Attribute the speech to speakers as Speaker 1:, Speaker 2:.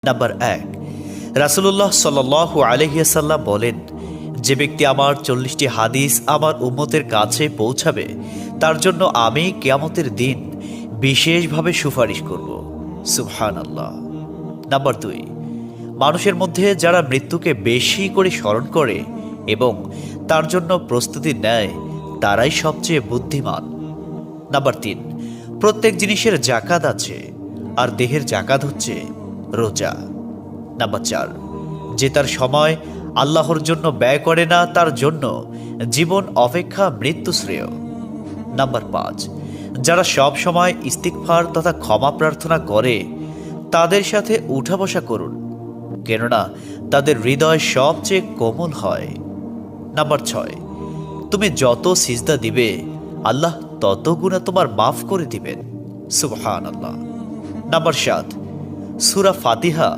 Speaker 1: Number 1, রাসূলুল্লাহ সাল্লাল্লাহু আলাইহি ওয়াসাল্লাম বলেন, যে ব্যক্তি আমার 40টি হাদিস আমার উম্মতের কাছে পৌঁছাবে তার জন্য আমি কিয়ামতের দিন বিশেষভাবে সুপারিশ করব। সুবহানাল্লাহ। নাম্বার 2, মানুষের মধ্যে যারা মৃত্যুকে বেশি করে স্মরণ করে এবং তার জন্য প্রস্তুতি নেয় তারাই সবচেয়ে বুদ্ধিমান। নাম্বার 3, প্রত্যেক জিনিসের জাকাত আছে, আর দেহের জাকাত হচ্ছে রোজা। নাম্বার 4, যে তার সময় আল্লাহর জন্য ব্যয় করে না তার জন্য জীবন অপেক্ষা মৃত্যু শ্রেয়। নাম্বার 5, যারা সব সময় ইস্তিগফার তথা ক্ষমা প্রার্থনা করে তাদের সাথে উঠা বসা করুন, কেননা তাদের হৃদয় সবচেয়ে কোমল হয়। নাম্বার 6, তুমি যত সিজদা দিবে আল্লাহ তত গুণা তোমার মাফ করে দিবেন। সুবহানাল্লাহ। নাম্বার 7, সূরা ফাতিহা